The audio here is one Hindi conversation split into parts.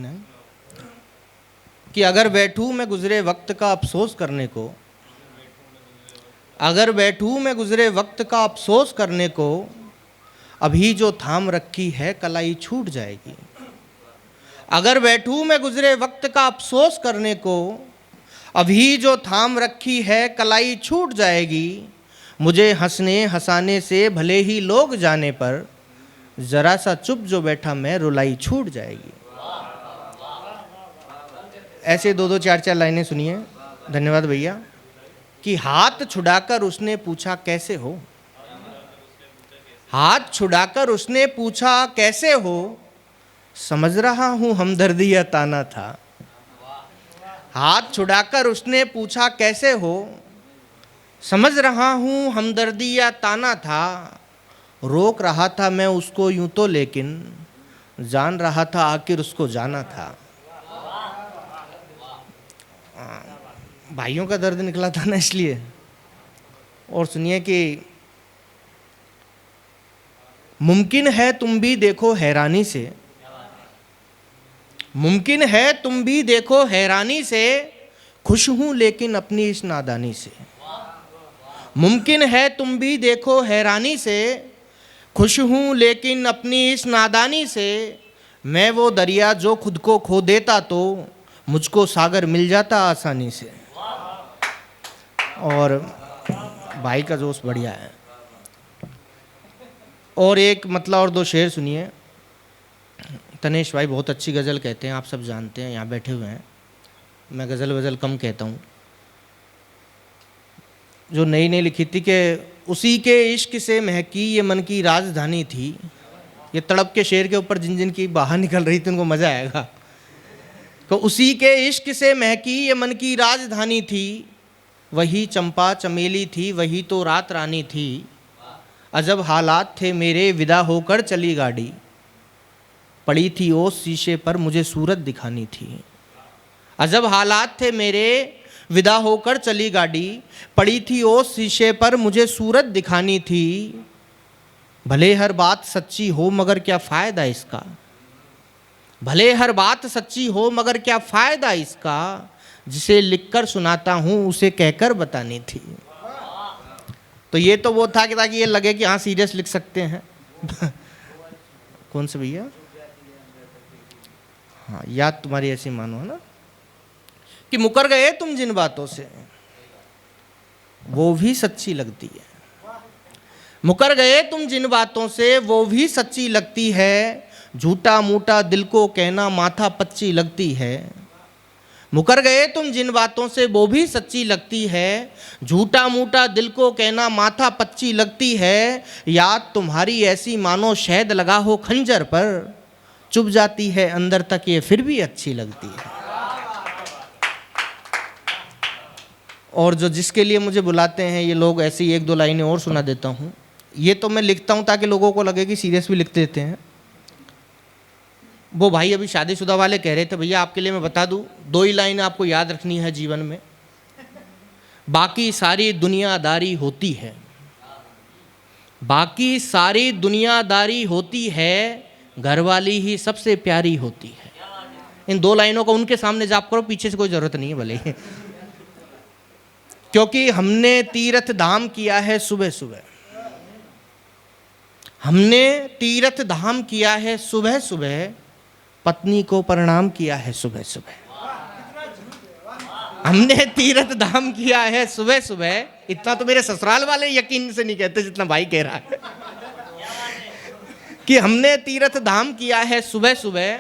है कि अगर बैठूं मैं गुजरे वक्त का अफसोस करने को, अगर बैठूं मैं गुजरे वक्त का अफसोस करने को, अभी जो थाम रखी है कलाई छूट जाएगी। अगर बैठूं मैं गुजरे वक्त का अफसोस करने को, अभी जो थाम रखी है कलाई छूट जाएगी। मुझे हंसने हंसाने से भले ही लोग जाने पर, जरा सा चुप जो बैठा मैं रुलाई छूट जाएगी। ऐसे दो दो चार चार लाइनें सुनिए। धन्यवाद भैया। कि हाथ छुड़ाकर उसने पूछा कैसे हो, हाथ छुड़ाकर उसने पूछा कैसे हो, समझ रहा हूं हमदर्दी या ताना था। हाथ छुड़ाकर उसने पूछा कैसे हो, समझ रहा हूं हमदर्दी या ताना था। रोक रहा था मैं उसको यूं तो, लेकिन जान रहा था आखिर उसको जाना था। भाइयों का दर्द निकला था ना, इसलिए। और सुनिए कि मुमकिन है तुम भी देखो हैरानी से, मुमकिन है तुम भी देखो हैरानी से, खुश हूं लेकिन अपनी इस नादानी से। मुमकिन है तुम भी देखो हैरानी से, खुश हूं लेकिन अपनी इस नादानी से। मैं वो दरिया जो खुद को खो देता तो मुझको सागर मिल जाता आसानी से। और भाई का जोश बढ़िया है। और एक मतलब और दो शेर सुनिए। तनेश भाई बहुत अच्छी गज़ल कहते हैं, आप सब जानते हैं, यहाँ बैठे हुए हैं। मैं गज़ल कम कहता हूँ। जो नई नई लिखी थी कि उसी के इश्क से महकी ये मन की राजधानी थी। ये तड़प के शेर के ऊपर जिन जिन की बाहर निकल रही थी उनको मज़ा आएगा। तो उसी के इश्क से महकी ये मन की राजधानी थी, वही चंपा चमेली थी, वही तो रात रानी थी। अजब हालात थे मेरे विदा होकर चली गाड़ी, पड़ी थी ओस शीशे पर मुझे सूरत दिखानी थी। अजब हालात थे मेरे विदा होकर चली गाड़ी, पड़ी थी ओस शीशे पर मुझे सूरत दिखानी थी। भले हर बात सच्ची हो मगर क्या फ़ायदा इसका, भले हर बात सच्ची हो मगर क्या फ़ायदा इसका। जिसे लिखकर सुनाता हूँ उसे कहकर बतानी थी। तो ये तो वो था कि ताकि ये लगे कि हाँ सीरियस लिख सकते हैं। कौन से भैया? हाँ, याद तुम्हारी ऐसी मानो है ना कि मुकर गए तुम जिन बातों से वो भी सच्ची लगती है। मुकर गए तुम जिन बातों से वो भी सच्ची लगती है। झूठा मूठा दिल को कहना माथा पच्ची लगती है। मुकर गए तुम जिन बातों से वो भी सच्ची लगती है। झूठा मूठा दिल को कहना माथा पच्ची लगती है। याद तुम्हारी ऐसी मानो शहद लगा हो खंजर पर, चुभ जाती है अंदर तक ये फिर भी अच्छी लगती है। और जो जिसके लिए मुझे बुलाते हैं ये लोग, ऐसी एक दो लाइनें और सुना देता हूँ। ये तो मैं लिखता हूँ ताकि लोगों को लगे कि सीरियस भी लिख देते हैं। वो भाई अभी शादीशुदा वाले कह रहे थे भैया आपके लिए मैं बता दूँ, दो ही लाइन आपको याद रखनी है जीवन में, बाकी सारी दुनियादारी होती है, बाकी सारी दुनियादारी होती है, घरवाली ही सबसे प्यारी होती है। इन दो लाइनों को उनके सामने जाप करो, पीछे से कोई ज़रूरत नहीं है भले। क्योंकि हमने तीर्थ धाम किया है सुबह सुबह, हमने तीर्थ धाम किया है सुबह सुबह, पत्नी को प्रणाम किया है सुबह सुबह। हमने तीर्थ धाम किया है सुबह सुबह। इतना तो मेरे ससुराल वाले यकीन से नहीं कहते जितना भाई कह रहा है कि हमने तीर्थ धाम किया है सुबह सुबह,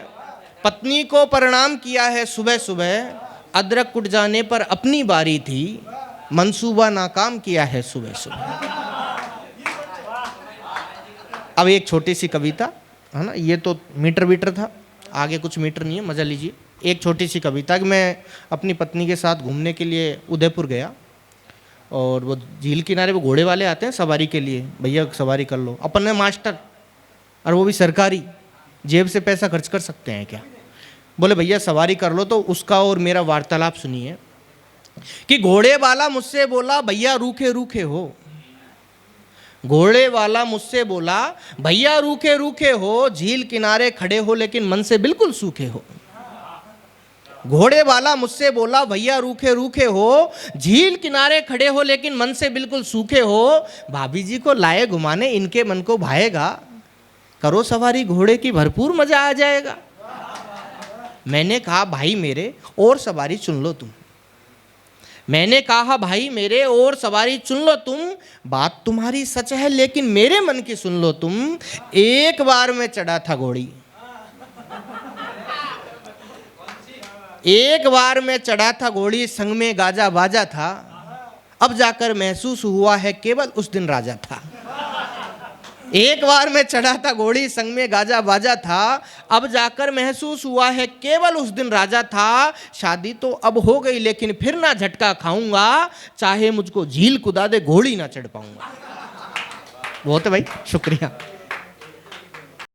पत्नी को प्रणाम किया है सुबह सुबह। अदरक कुट जाने पर अपनी बारी थी, मंसूबा नाकाम किया है सुबह सुबह। अब एक छोटी सी कविता है ना, ये तो मीटर वीटर था, आगे कुछ मीटर नहीं है, मज़ा लीजिए। एक छोटी सी कविता कि मैं अपनी पत्नी के साथ घूमने के लिए उदयपुर गया और वो झील किनारे वो घोड़े वाले आते हैं सवारी के लिए, भैया सवारी कर लो। अपन में मास्टर, और वो भी सरकारी, जेब से पैसा खर्च कर सकते हैं क्या? बोले भैया सवारी कर लो। तो उसका और मेरा वार्तालाप सुनिए कि घोड़े वाला मुझसे बोला भैया रूखे रूखे हो, घोड़े वाला मुझसे बोला भैया रूखे रूखे हो, झील किनारे खड़े हो लेकिन मन से बिल्कुल सूखे हो। घोड़े वाला मुझसे बोला, भैया रूखे रूखे हो, झील किनारे खड़े हो लेकिन मन से बिल्कुल सूखे हो, भाभी जी को लाए घुमाने, इनके मन को भाएगा, करो सवारी घोड़े की, भरपूर मजा आ जाएगा। मैंने कहा भाई मेरे और सवारी चुन लो तुम, मैंने कहा भाई मेरे और सवारी चुन लो तुम, बात तुम्हारी सच है लेकिन मेरे मन की सुन लो तुम। एक बार मैं चढ़ा था घोड़ी, एक बार मैं चढ़ा था घोड़ी, संग में गाजा बाजा था, अब जाकर महसूस हुआ है केवल उस दिन राजा था। एक बार मैं चढ़ा था घोड़ी, संग में गाजा बाजा था, अब जाकर महसूस हुआ है केवल उस दिन राजा था। शादी तो अब हो गई लेकिन फिर ना झटका खाऊंगा, चाहे मुझको झील कुदा दे घोड़ी ना चढ़ पाऊंगा। बहुत है भाई, शुक्रिया।